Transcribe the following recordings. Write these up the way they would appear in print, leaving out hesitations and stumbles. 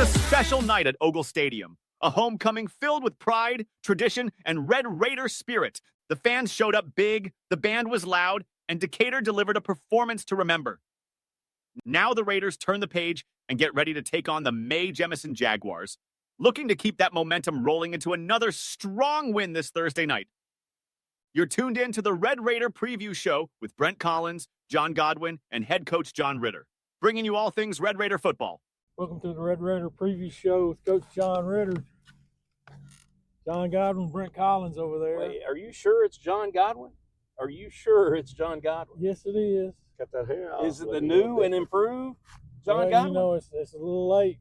special night at Ogle Stadium, a homecoming filled with pride, tradition, and Red Raider spirit. The fans showed up big, the band was loud, and Decatur delivered a performance to remember. Now the Raiders turn the page and get ready to take on the Mae Jemison Jaguars, looking to keep that momentum rolling into another strong win this Thursday night. You're tuned in to the Red Raider Preview Show with Brent Collins, John Godwin, and head coach John Ritter, bringing you all things Red Raider football. Welcome to the Red Raider Preview Show with Coach John Ritter. John Godwin, Brent Collins over there. Wait, are you sure it's John Godwin? Are you sure it's John Godwin? Yes, it is. Cut that hair off. Is it the new and improved John Well, Godwin? you know, it's a little late.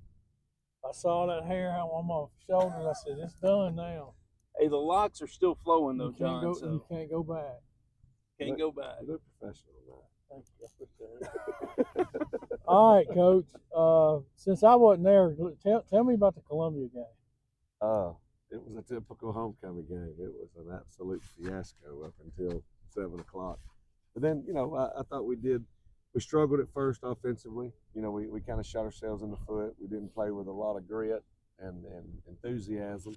I saw that hair on my shoulder. I said, it's done now. Hey, the locks are still flowing though, You can't John. you can't go back. Can't go back. You look professional now. Thank you. All right, Coach. Since I wasn't there, tell me about the Columbia game. It was a typical homecoming game. It was an absolute fiasco up until 7 o'clock. But then, I thought we struggled at first offensively. We kind of shot ourselves in the foot. We didn't play with a lot of grit and enthusiasm.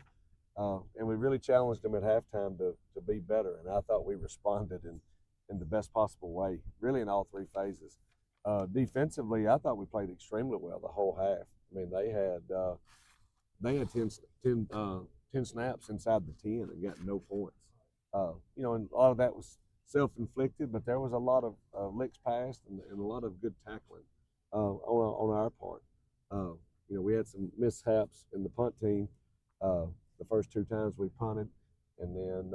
And we really challenged them at halftime to be better. And I thought we responded in the best possible way, really in all three phases. Defensively, I thought we played extremely well the whole half. I mean, they had 10 snaps inside the 10 and got no points. And a lot of that was self-inflicted, but there was a lot of licks passed and a lot of good tackling on our part. We had some mishaps in the punt team the first two times we punted, and then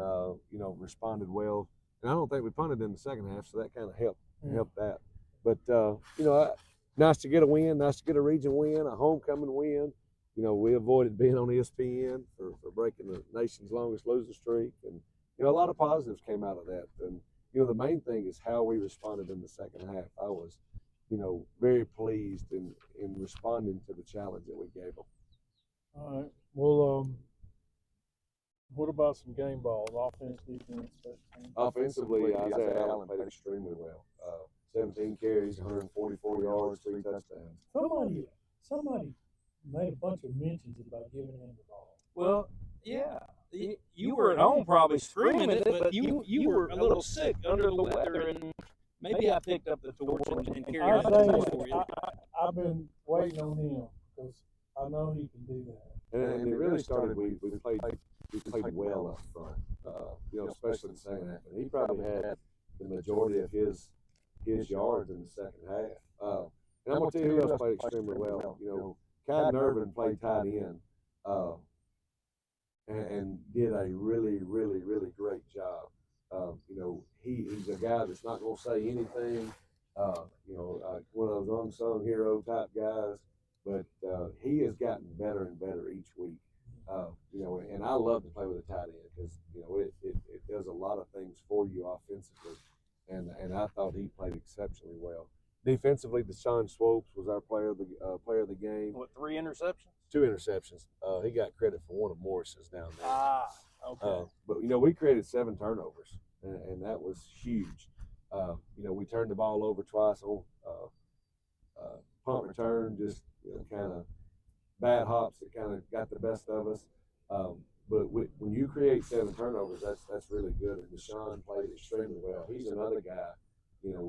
responded well. And I don't think we punted in the second half, so that kind of helped that. But nice to get a win, nice to get a region win, a homecoming win. We avoided being on ESPN for breaking the nation's longest losing streak, and a lot of positives came out of that. And the main thing is how we responded in the second half. I was very pleased in responding to the challenge that we gave them. All right. Well, what about some game balls? Offense, defense, special teams? Offensively, Isaiah Allen played extremely well. 17 carries, 144 yards, 3 touchdowns. Somebody made a bunch of mentions about giving him the ball. Well, yeah. You were at home probably screaming it, but you were a little sick under the weather, and maybe I picked up the torch and carried it for you. I've been waiting on him because I know he can do that. And it really started. We played well up front. Especially in the second half. And he probably had the majority of his yards in the second half. And I'm gonna tell you who else played extremely well. Kai Nervin played tight end. And did a really, really, really great job. He's a guy that's not going to say anything, one of those unsung hero type guys, but he has gotten better and better each week. And I love to play with a tight end because, it does a lot of things for you offensively. And I thought he played exceptionally well. Defensively, Deshaun Swopes was our player of the game. What, 3 interceptions? 2 interceptions. He got credit for one of Morris's down there. Okay. But we created 7 turnovers, and that was huge. We turned the ball over twice on punt return, just kind of bad hops that kind of got the best of us. But when you create 7 turnovers, that's really good. And Deshaun played extremely well. He's another guy.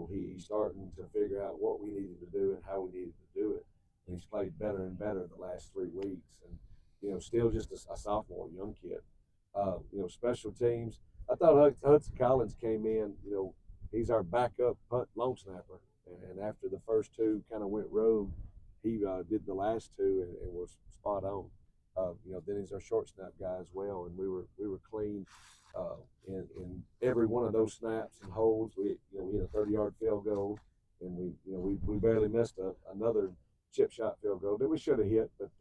He's starting to figure out what we needed to do and how we needed to do it. And he's played better and better the last 3 weeks. And, still just a sophomore, young kid. Special teams. I thought Hudson Collins came in, he's our backup punt long snapper. And after the first 2 kind of went rogue, he did the last 2 and was spot on. Then he's our short snap guy as well. And we were clean. In every one of those snaps and holds, we hit a 30-yard field goal, and we barely missed another chip shot field goal that we should have hit, but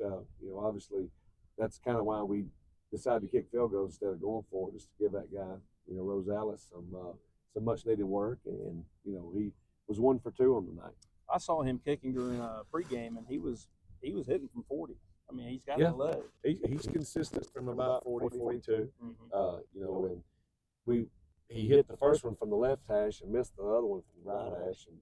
obviously that's kind of why we decided to kick field goals instead of going for it, just to give that guy Rosales some much needed work, and he was 1 for 2 on the night. I saw him kicking during a pregame, and he was hitting from 40. I mean, he's got the leg. He's consistent from about 40, 42. Mm-hmm. And he hit the first one from the left hash and missed the other one from the right hash. And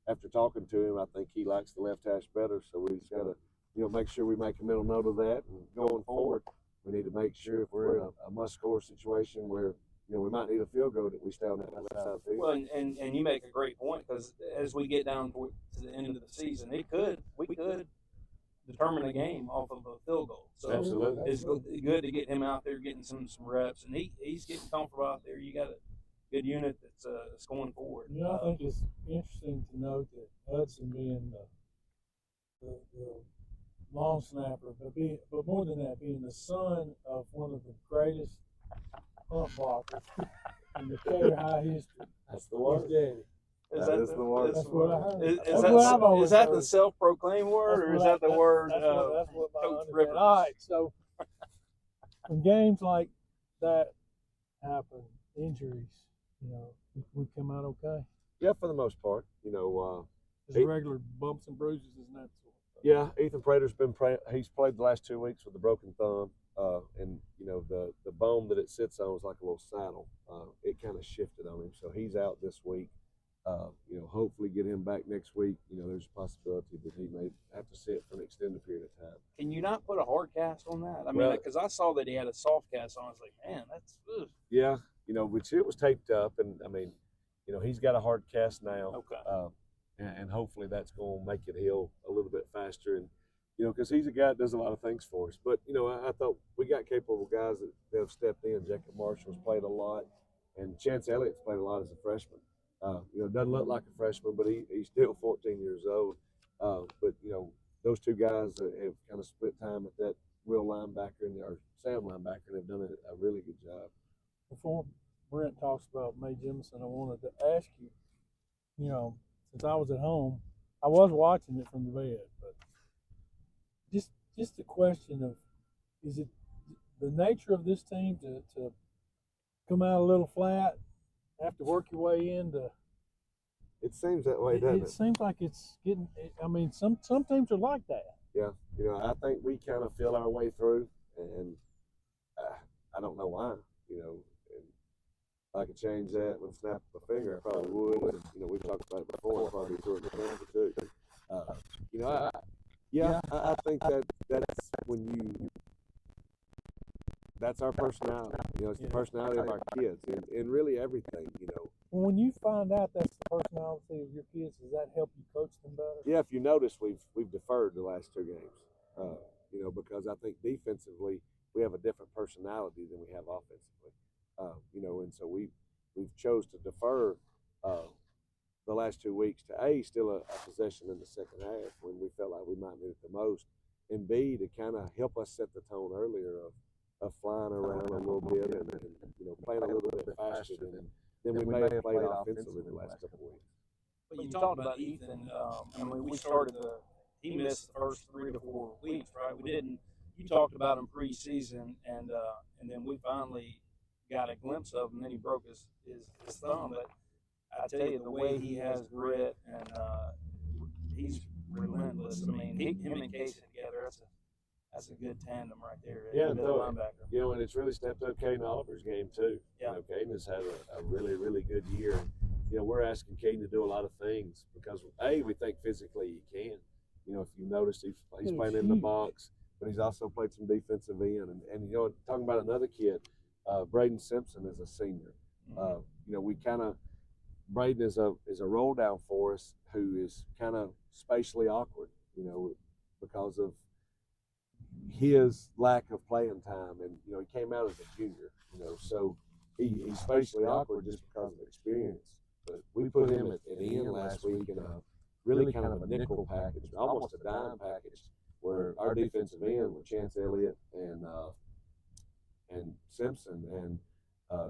after talking to him, I think he likes the left hash better. So we just got to make sure we make a mental note of that. And going forward, we need to make sure if we're in a must-score situation where we might need a field goal, that we stay on that left side of the field. Well, and you make a great point, because as we get down to the end of the season, we could determine a game off of a field goal. So Absolutely. it's good to get him out there getting some reps, and he's getting comfortable out there. You got a good unit that's going forward. I think it's interesting to note that Hudson being the long snapper, but more than that, being the son of one of the greatest punt blockers in the Decatur High history. That's the word. His daddy. That is the word. That's what I heard. Is that the self-proclaimed word, or is that the word? That's what my Coach understanding. Rivers. All right, so when games like that happen, injuries, we come out okay. Yeah, for the most part. Just regular bumps and bruises and that sort of stuff. Yeah, Ethan Prater's he's played the last 2 weeks with a broken thumb, and the bone that it sits on is like a little saddle. It kind of shifted on him, so he's out this week. Hopefully get him back next week. There's a possibility that he may have to sit for an extended period of time. Can you not put a hard cast on that? I mean, because I saw that he had a soft cast on. I was like, man, that's ugh. Yeah, which it was taped up, and I mean, he's got a hard cast now. Okay. And hopefully that's going to make it heal a little bit faster. And because he's a guy that does a lot of things for us. But I thought we got capable guys that have stepped in. Jacob Marshall's played a lot, and Chance Elliott's played a lot as a freshman. Doesn't look like a freshman, but he's still 14 years old. But those two guys have kind of split time at that Will linebacker and our Sam linebacker, and have done a really good job. Before Brent talks about Mae Jemison, I wanted to ask you, since I was at home, I was watching it from the bed, but just the question of, is it the nature of this team to come out a little flat, have to work your way into? It seems that way, doesn't it? It seems like it's getting. I mean, some teams are like that. Yeah, I think we kind of feel our way through, and I don't know why. And if I could change that with a snap of a finger, I probably would. And, we've talked about it before. Probably through it too. I think that's when you. That's our personality. It's the personality of our kids, and really everything. When you find out that's the personality of your kids, does that help you coach them better? Yeah, if you notice, we've deferred the last 2 games. Because I think defensively we have a different personality than we have offensively. And so we've chose to defer the last 2 weeks to still a possession in the second half when we felt like we might need it the most, and B, to kind of help us set the tone earlier of flying around a little bit and playing a little bit faster than we may have played offensively the last couple of weeks. But you talked about Ethan. We started he missed the first 3 to 4 weeks, right? We didn't. You talked about him preseason, and then we finally got a glimpse of him. And then he broke his thumb. But I tell you, the way he has grit, and he's relentless. I mean, him and Casey together, that's a good tandem right there. Yeah, linebacker. And it's really stepped up Caden Oliver's game too. Yeah. Caden has had a really, really good year. We're asking Caden to do a lot of things because we think physically he can. If you notice, he's playing in the box, but he's also played some defensive end. And talking about another kid, Braden Simpson is a senior. Mm-hmm. Braden is a roll down for us who is kind of spatially awkward, because of his lack of playing time. And, he came out as a junior, so he's spatially awkward just because of experience. But we put him at end last week in a really kind of a nickel package, almost a dime package, where our defensive end with Chance Elliott and Simpson and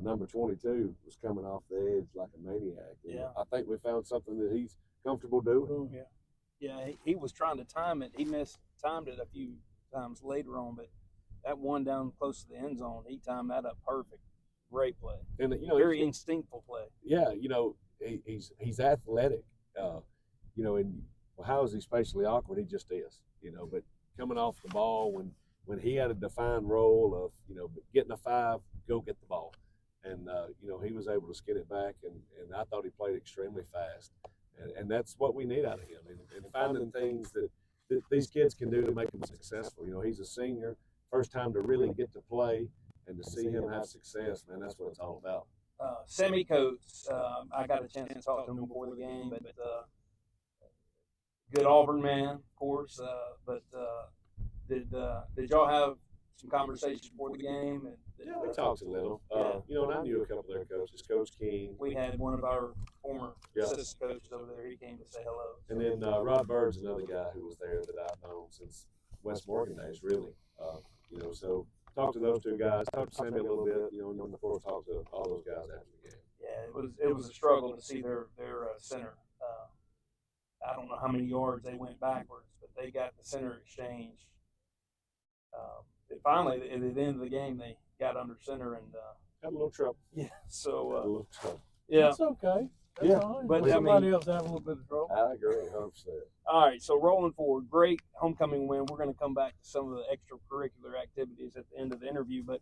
number 22 was coming off the edge like a maniac. Yeah. I think we found something that he's comfortable doing. Yeah, he was trying to time it. He timed it a few times later on, but that one down close to the end zone, he timed that up perfect. Great play. And very instinctful play. Yeah, he's athletic. And how is he spatially awkward? He just is. But coming off the ball when he had a defined role of getting a 5, go get the ball, and he was able to skid it back, and I thought he played extremely fast, and that's what we need out of him, and finding things that these kids can do to make them successful. You know, he's a senior, first time to really get to play and to see him have success, man, that's what it's all about. Semi Coates, I got a chance to talk to him before the game, but good Auburn man, of course. Did y'all have some conversations before the game? Yeah, we talked a little. You know, and I knew a couple of their coaches, Coach King. We had one of our former assistant coaches over there. He came to say hello. And then Rod Bird's another guy who was there that I've known since West Morgan days, really. You know, so talked to those two guys, talked to Sammy a little bit, you know, and then before talked to all those guys after the game. Yeah, it was a struggle to see their center. I don't know how many yards they went backwards, but they got the center exchange. Finally, at the end of the game, they got under center and had a little trouble. Yeah, so a little trouble. Yeah, it's okay. That's fine. But somebody else have a little bit of trouble. I agree, 100%. All right, so rolling forward, great homecoming win. We're going to come back to some of the extracurricular activities at the end of the interview, but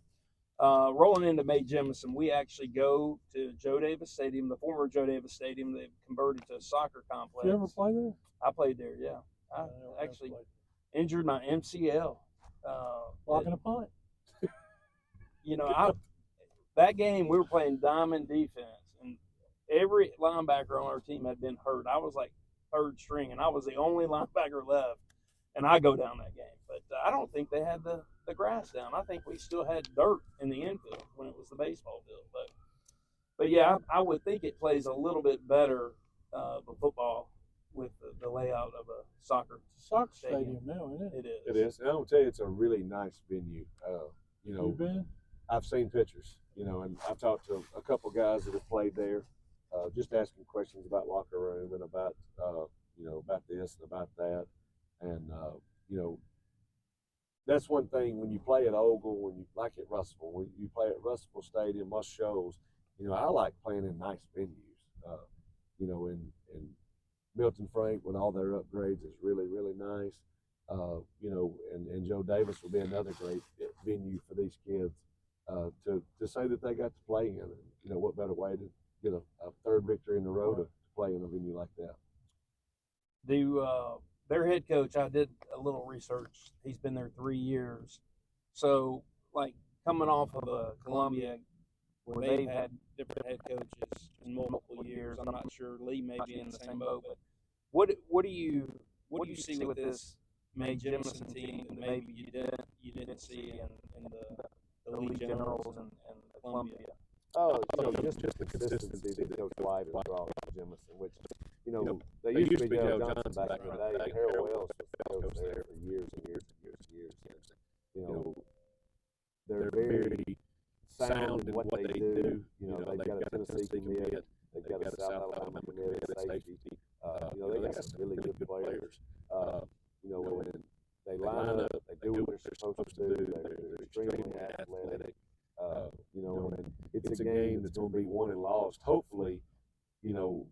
rolling into Mae Jemison, we actually go to Joe Davis Stadium, the former Joe Davis Stadium. They've converted to a soccer complex. Did you ever play there? I played there, yeah. I actually injured my MCL. Blocking a punt. You know, that game we were playing diamond defense, and every linebacker on our team had been hurt. I was like third string, and I was the only linebacker left, and I go down that game. But I don't think they had the grass down. I think we still had dirt in the infield when it was the baseball field. But yeah, I would think it plays a little bit better for football with the layout of a soccer stadium now, isn't it? It is. It is. And I'll tell you, it's a really nice venue. You know, You been? I've seen pictures, you know, and I've talked to a couple guys that have played there, just asking questions about locker room and about, you know, about this and about that. And, you know, that's one thing when you play at Ogle, when you like at Russell, when you play at Russell Stadium, most shows, you know, I like playing in nice venues. You know, in Milton Frank with all their upgrades is really, really nice. You know, and Joe Davis will be another great venue for these kids to say that they got to play in. And, you know, what better way to get a third victory in a row to play in a venue like that? Their head coach, I did a little research. He's been there 3 years. So, like, coming off of Columbia, where they've had different head coaches in multiple years, I'm not sure Lee may be in the same boat, but what do you see with this Mae Jemison team that maybe you didn't see in the Lee Generals and the Columbia? Oh, you know, just the consistency that Coach White has brought to Jemison, which, you know, they used to be Joe Johnson back in the day, and Harold Wells was coach there for years and years and years and years. You know, they're very sound in what they do. You know, they've got a Tennessee commit, they've got a South Alabama commit at safety. You know, they got some really good players. You know, when they line up, they do what they're supposed to do. They're extremely athletic. You know, and it's a game that's going to be won and lost. Hopefully, you know,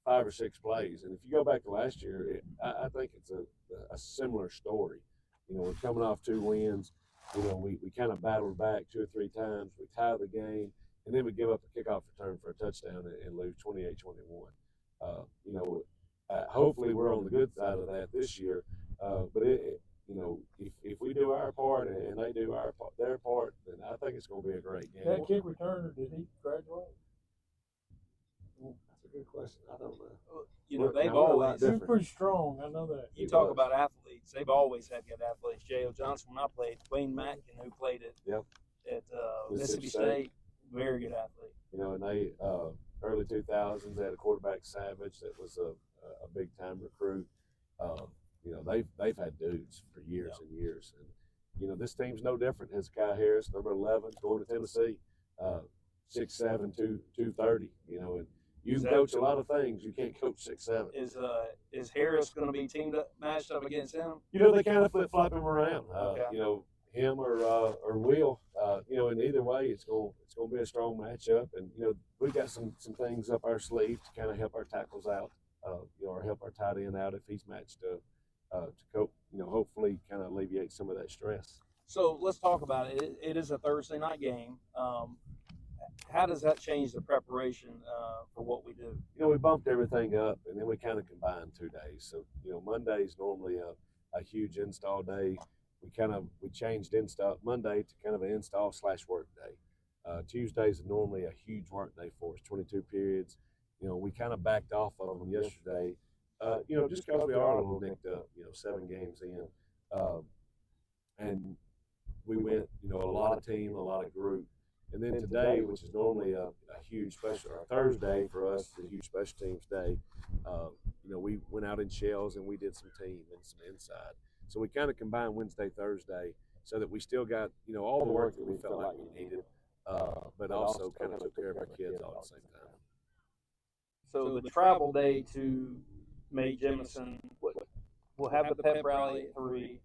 5 or 6 plays. And if you go back to last year, I think it's a similar story. You know, we're coming off 2 wins. You know, we kind of battled back 2 or 3 times. We tie the game, and then we give up a kickoff return for a touchdown and lose 28-21. You know, hopefully we're on the good side of that this year. But you know, if we do our part and they do their part, then I think it's going to be a great game. That kick returner, did he graduate? That's a good question. I don't know. You know, they've always. He's pretty strong. I know that. You talk about athletes. They've always had good athletes. J.O. Johnson, when I played, Wayne Mackin, who played at Mississippi State, very good athlete. You know, and they early 2000s they had a quarterback, Savage, that was a big time recruit. You know, they've had dudes for years and years, and you know this team's no different. Hezekiah Harris, number 11, going to Tennessee, 6'7", 230. You know, and you can coach a lot of things. You can't coach 6'7". Is Harris going to be matched up against him? You know, they kind of flip flop him around. Okay. You know, him or Will. You know, in either way, it's going to be a strong matchup. And you know, we've got some things up our sleeve to kind of help our tackles out. You know, or help our tight end out if he's matched up. To cope, you know, hopefully kind of alleviate some of that stress. So let's talk about it. It is a Thursday night game. How does that change the preparation for what we do? You know, we bumped everything up, and then we kind of combined 2 days. So, you know, Monday's normally a huge install day. We changed install Monday to kind of an install / work day. Tuesdays are normally a huge work day for us, 22 periods. We kind of backed off of them yesterday, just because we are a little nicked up, 7 games in. And we went, a lot of team, a lot of group. And then today, which is normally a huge special, or Thursday for us, is a huge special teams day. We went out in shells and we did some team and some inside. So we kind of combined Wednesday, Thursday, so that we still got, all the work that we felt like we needed, but also kind of took care of our kids all at the same time. So the travel day to Mae Jemison, we'll have the pep rally at 3.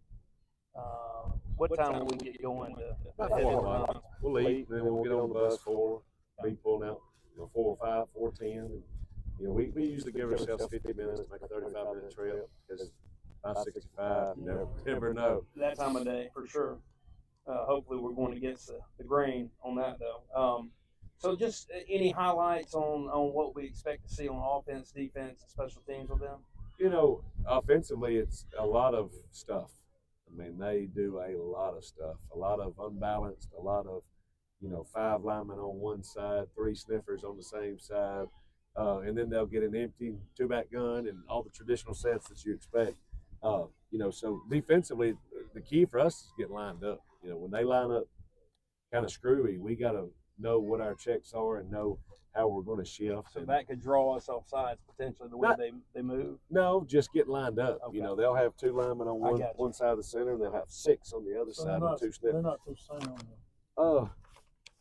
What time will we get going to About 4 o'clock. We'll leave, and then we'll get on the bus 4, be pulling out, 4:05, 4:10. We usually give ourselves 50 minutes, make a 35-minute trail, because 565, you never know. That time of day, for sure. Hopefully we're going against the grain on that, though. So just any highlights on what we expect to see on offense, defense, and special teams with them? Offensively, it's a lot of stuff. I mean, they do a lot of stuff, a lot of unbalanced, a lot of, 5 linemen on one side, 3 sniffers on the same side, and then they'll get an empty 2-back gun and all the traditional sets that you expect. So defensively, the key for us is get lined up. When they line up kind of screwy, we got to know what our checks are and know how we're going to shift. So that could draw us off sides potentially the way they move? No, just get lined up. Okay. They'll have 2 linemen on one side of the center, and they'll have 6 on the other side with 2 sniffers. They're not too sound.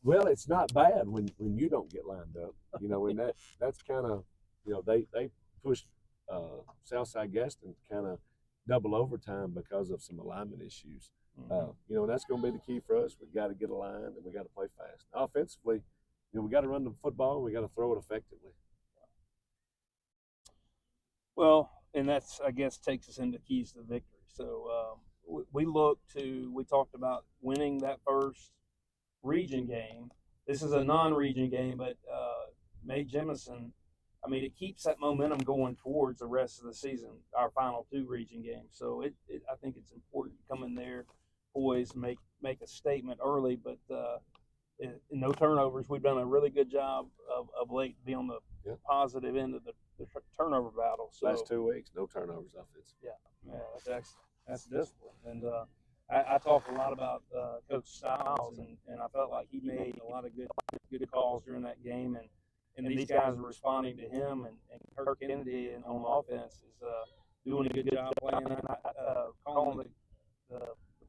Well, it's not bad when you don't get lined up. And that's kind of, they pushed Southside Gaston kind of double overtime because of some alignment issues. And that's going to be the key for us. We've got to get aligned and we got to play fast. Offensively, we got to run the football and we got to throw it effectively. Well, and that's, I guess, takes us into keys to victory. So we talked about winning that first region game. This is a non-region game, but Mae Jemison, it keeps that momentum going towards the rest of the season, our final 2 region games. So I think it's important to come in there, poised, make a statement early, but no turnovers. We've done a really good job of late to be on the positive end of the turnover battle. So, last 2 weeks, no turnovers offense. Yeah, that's discipline. And I talked a lot about Coach Styles, and I felt like he made a lot of good calls during that game, and these guys are responding to him, and Kirk Kennedy on offense is doing a good job playing, calling the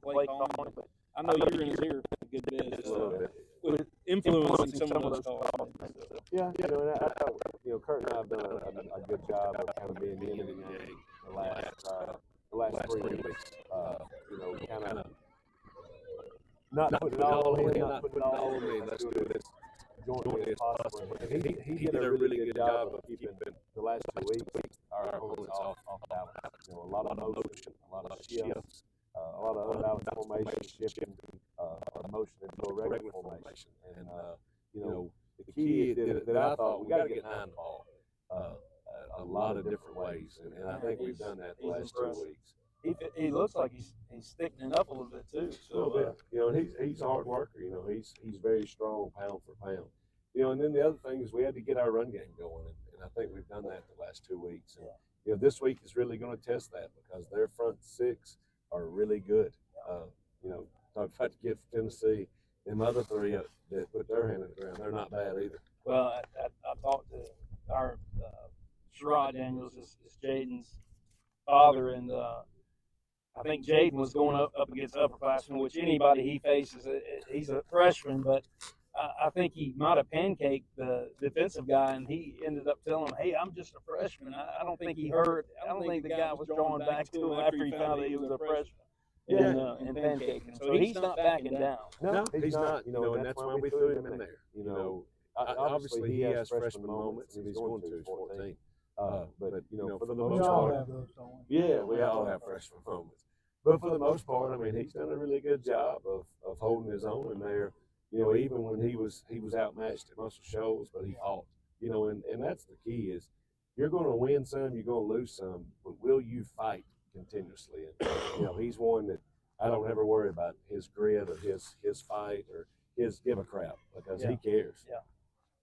play calling. But I know you're in his ear a good bit, with influencing some of those calls. Yeah, I thought, Kurt and I have done a good job of kind of being in the game the last 3 weeks. Kind of not putting it all on him, not putting it all on me. Let's do this jointly as possible. And he did a really good job of keeping the last 2 weeks our opponents off balance. A lot of motion, a lot of shifts, a lot of unbalanced formation, shifting motion into a regular formation. And the key that I thought, we got to get behind the ball a lot of different ways, and I think we've done that the last 2 weeks. He looks like he's thickening up a little bit too. So, a little bit. And he's a hard worker. He's very strong pound for pound. And then the other thing is we had to get our run game going, and I think we've done that the last 2 weeks. And this week is really going to test that because their front 6 are really good. Talk about the kid from Tennessee, them other 3 that put their hand in the ground, they're not bad either. Well, I talked to our Sherrod Daniels, is Jaden's father, and I think Jaden was going up against upperclassmen, which anybody he faces, he's a freshman, but I think he might have pancaked the defensive guy, and he ended up telling him, "Hey, I'm just a freshman." I don't think he heard. I don't think the guy was drawing back to him after he found that he was a freshman. And pancaking. So he's not backing down. No, he's not. And that's why we threw him in there. Obviously he has freshman moments, and he's going to. He's 14. But for the most part, we all have freshman moments. But for the most part, he's done a really good job of holding his own in there. Even when he was outmatched at Muscle Shoals, but he fought. And that's the key is you're going to win some, you're going to lose some, but will you fight continuously. And he's one that I don't ever worry about his grit or his fight or his give a crap because he cares. Yeah.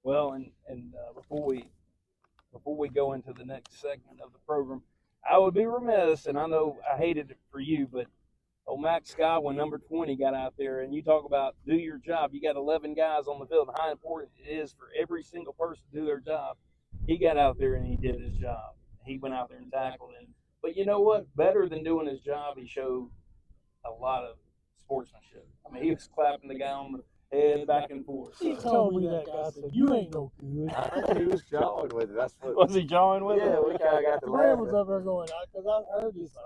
Well, and before we go into the next segment of the program, I would be remiss, and I know I hated it for you, but old Max Scott, when number 20 got out there, and you talk about do your job, you got 11 guys on the field, and how important it is for every single person to do their job. He got out there and he did his job. He went out there and tackled him. But you know what? Better than doing his job, he showed a lot of sportsmanship. I mean, he was clapping the guy on the head back and forth. He told me that guy said, "You ain't no good." I know he was jawing with it. That's what. Was he jawing with Yeah, him? we kind of got to Brad laugh. was up there going, because I heard this.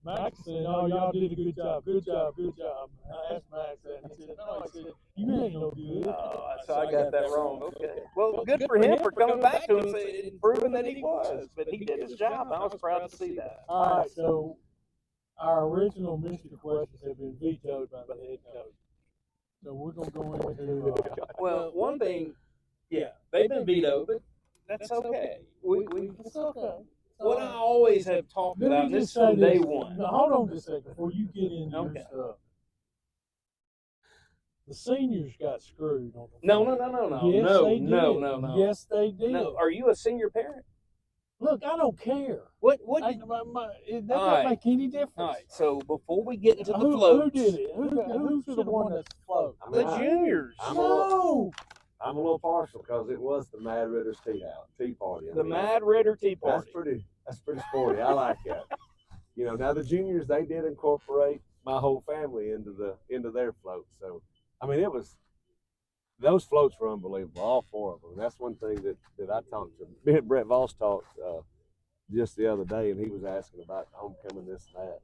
Max said, "Oh, y'all did a good job, good job, good job." And I asked Max that, and he said, "No," he said, "You ain't no good." Oh, so I got that wrong. Okay. Well, good for him for coming back to him and proving that he was. But he did his job. I was proud to see that. All right, so our original mystery questions have been vetoed by the head coach. So we're going to go into. Well, one thing, yeah, they've been vetoed, but that's okay. It's okay. What I always have talked Let about, me this just is from say day this. one. Now, hold on just a second before you get into Okay. your stuff. The seniors got screwed on the No. Yes, no, they did. no. Yes, they did. No, are you a senior parent? Look, I don't care. What? That doesn't right. make any difference. All right, so before we get into the Who floats, did it? Who should have won that float? I the mean, juniors. I'm No. a little partial because it was the Mad Ritter's tea party. The Mad Ritter Tea Party. That's pretty sporty. I like that. Now the juniors, they did incorporate my whole family into their float. So, I mean, those floats were unbelievable, all four of them. And that's one thing that I talked to. Me and Brett Voss talked just the other day, and he was asking about homecoming, this and that,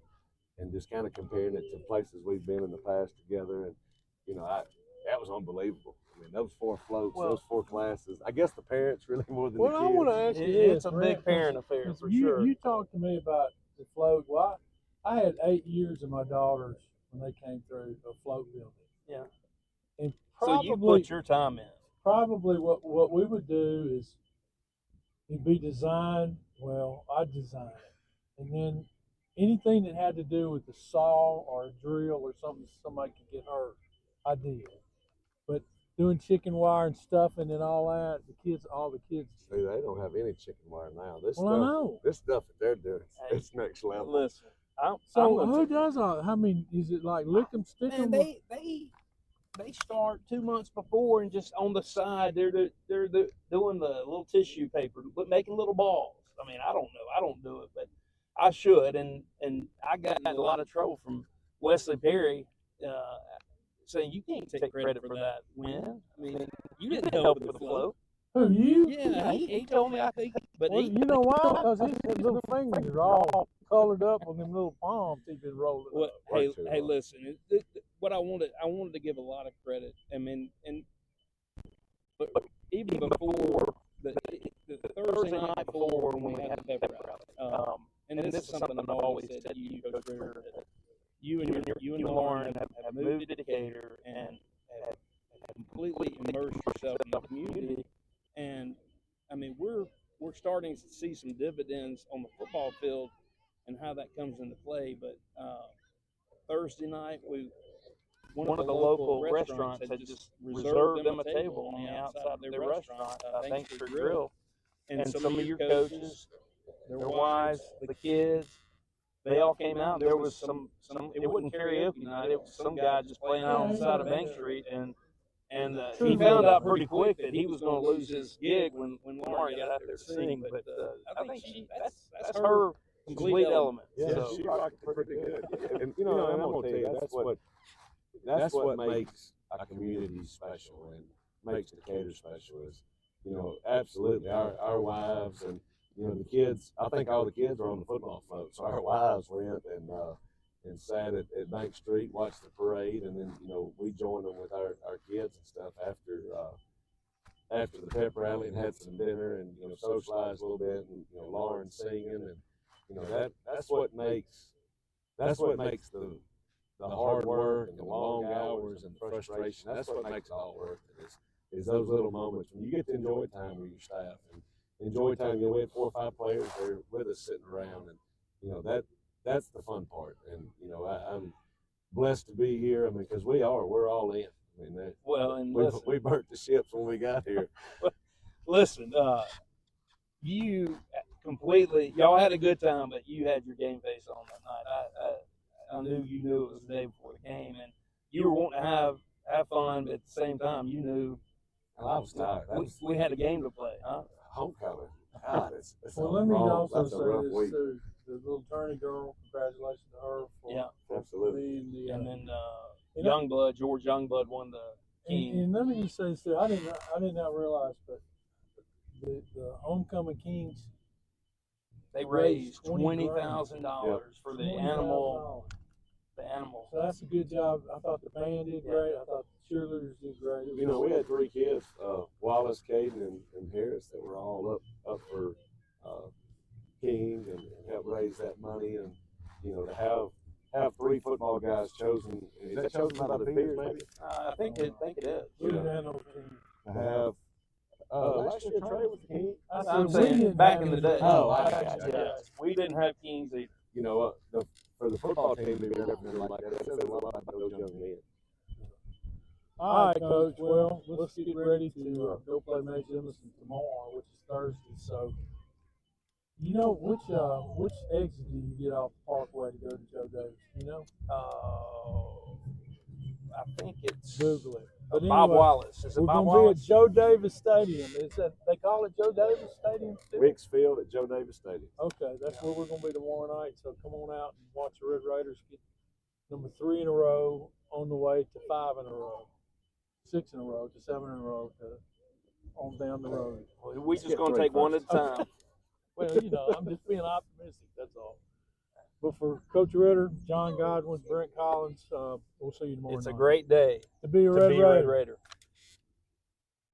and just kind of comparing it to places we've been in the past together. And that was unbelievable. I mean, those four floats, those four classes. I guess the parents really more than the kids. Well, I want to ask you this. It's a big parent affair for you, sure. You talked to me about the float. Well, I had 8 years of my daughters when they came through a float building. Yeah. And So you put your time in. Probably what we would do is it'd be designed. Well, I'd design it, and then anything that had to do with the saw or a drill or something somebody could get hurt, I did. But doing chicken wire and stuffing and all that, all the kids. See, they don't have any chicken wire now. I know. This stuff that they're doing, it's next level. Listen, who does all? I mean, is it like lick them, stick them? They start 2 months before and just on the side they're doing the little tissue paper, but making little balls. I mean, I don't know. I don't do it, but I should. And I got in a lot of trouble from Wesley Perry saying you can't take credit for that win. I mean, you didn't help with the flow. Who, you? Yeah, he told me, I think. But well, you know why? Because his little fingers are all colored up on them little palms he's been rolling up. Hey, listen. What I wanted to give a lot of credit. I mean, but even before the Thursday night before when we had the pep rally, and this is something I've always said to you, Coach Ritter, you and Lauren have moved to Decatur and have completely immersed yourself in the community. And I mean, we're starting to see some dividends on the football field and how that comes into play. But Thursday night, one of the local restaurants had just reserved them a table on the outside of their restaurant. Thanks for Grill. And some of your coaches, their wives, the kids, they all came out. There was some. It wasn't karaoke night. It was some guy just playing out on the side of Bank Street, and he found out pretty quick that he was going to lose his gig when Lauren got out there to sing. But I think that's her complete element. Yeah, so. she rocked it pretty good. And and I'm gonna tell you, that's what makes a community special and makes Decatur special. Is absolutely our wives and the kids. I think all the kids were on the football float, so our wives went and sat at Bank Street, watched the parade, and then we joined them with our kids and stuff after the pep rally and had some dinner and socialized a little bit, and Lauren singing, and that's what makes the hard work and the long hours and frustration. That's what makes it all worth it. Is those little moments when you get to enjoy time with your staff and enjoy time. We had 4 or 5 players there with us sitting around, and that's the fun part. And you know, I'm blessed to be here. I mean, because we're all in. I mean, we burnt the ships when we got here. Listen, you completely, y'all had a good time, but you had your game face on that night. I knew you knew it was the day before the game, and you were wanting to have fun, but at the same time, you knew I was tired. we had a game to play, huh? Homecoming. God, Well, let me also that's a rough say this week. too. The little Turney girl, congratulations to her for Absolutely. being the. And then George Youngblood won the King. And let me just say this too. I did not realize, but the homecoming Kings. They raised $20,000 for the animal. The animals. So that's a good job. I thought the band did great. I thought the cheerleaders did great. You know, we had 3 kids, Wallace, Caden, and Harris, that were all up for King and help raise that money. And you know, to have 3 football guys chosen. Is that chosen by the peers, maybe? I think it is. We didn't have no King. To have last year Trey was the King. I'm saying back in the day. Oh, I got you. Yeah. We didn't have Kings either. You know, for the football team to be represented like that, it says a lot about those young men. All right, Coach. Well, let's get ready to go play Mae Jemison tomorrow, which is Thursday. So, you know, which exit do you get off the Parkway to go to Joe Davis? You know? I think it's Google it. But Bob anyway, Wallace. Is it we're Bob going to Wallace? be at Joe Davis Stadium. Is that they call it Joe Davis Stadium still? Ricks Field at Joe Davis Stadium. Okay, that's where we're going to be tomorrow night. So come on out and watch the Red Raiders get number 3 in a row on the way to 5 in a row, 6 in a row to 7 in a row on down the road. Well, we're just going to take one at a time. Well, you know, I'm just being optimistic. That's all. But for Coach Ritter, John Godwin, Brent Collins, we'll see you tomorrow night. It's a great day to be a to Red be a Red Raider. Raider.